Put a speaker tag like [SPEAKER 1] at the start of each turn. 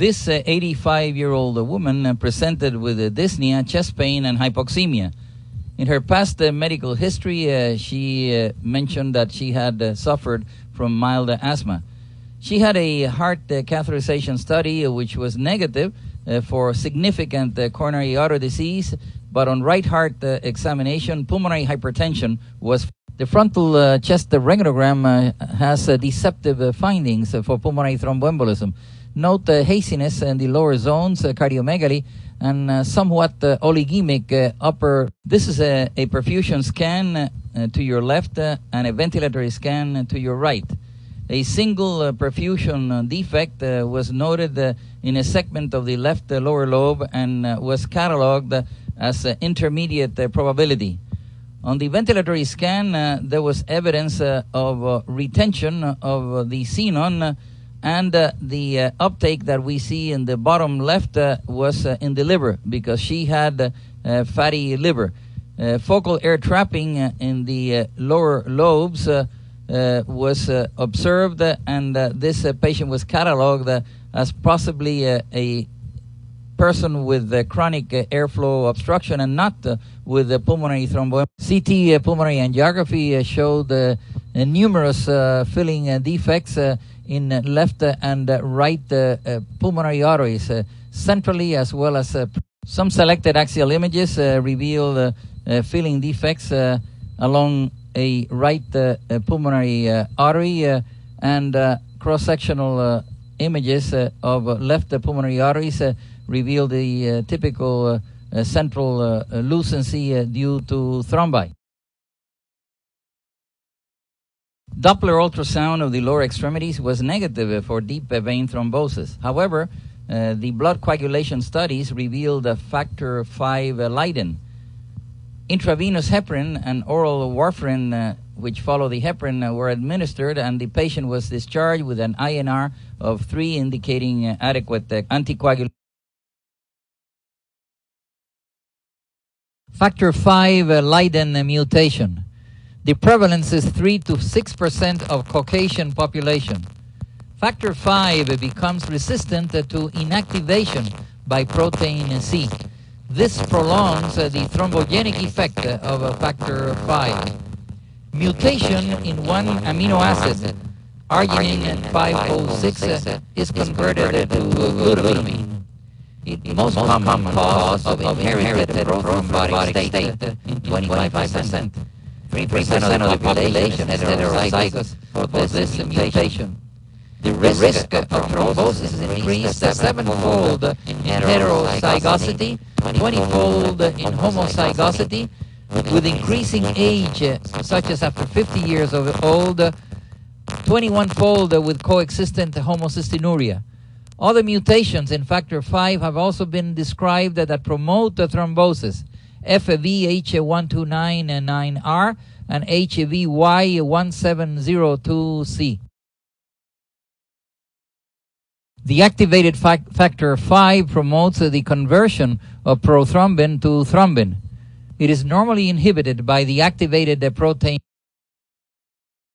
[SPEAKER 1] This 85-year-old woman presented with dyspnea, chest pain, and hypoxemia. In her past medical history, she mentioned that she had suffered from mild asthma. She had a heart catheterization study which was negative for significant coronary artery disease, but on right heart examination, pulmonary hypertension was. The frontal chest reganogram has deceptive findings for pulmonary thromboembolism. Note haziness in the lower zones, cardiomegaly, and somewhat oligemic upper. This is a perfusion scan to your left and a ventilatory scan to your right. A single perfusion defect was noted in a segment of the left lower lobe and was cataloged as intermediate probability. On the ventilatory scan, there was evidence of retention of the xenon, and the uptake that we see in the bottom left was in the liver because she had fatty liver. Focal air trapping in the lower lobes was observed, and this patient was cataloged as possibly a person with chronic airflow obstruction and not with pulmonary thromboembolism. CT pulmonary angiography showed numerous filling defects in left and right pulmonary arteries, centrally as well as some selected axial images revealed filling defects along a right pulmonary artery, and cross-sectional images of left pulmonary arteries reveal the typical central lucency due to thrombi. Doppler ultrasound of the lower extremities was negative for deep vein thrombosis. However, the blood coagulation studies revealed factor V Leiden. Intravenous heparin and oral warfarin, which follow the heparin, were administered, and the patient was discharged with an INR of 3, indicating adequate anticoagulation. Factor V Leiden mutation. The prevalence is 3 to 6% of Caucasian population. Factor V becomes resistant to inactivation by protein C. This prolongs the thrombogenic effect of factor V. Mutation in one amino acid, arginine 506, is converted to glutamine. The most common cause of inherited thrombotic state in 25%. 3% of the population is heterozygous for this mutation. The risk of thrombosis is increased 7-fold in heterozygosity, 20-fold in homozygosity, with increasing age, such as after 50 years of old, 21-fold with coexistent homocystinuria. Other mutations in factor V have also been described that promote thrombosis. FVH1299R and HVY1702C. The activated factor V promotes the conversion of prothrombin to thrombin. It is normally inhibited by the activated protein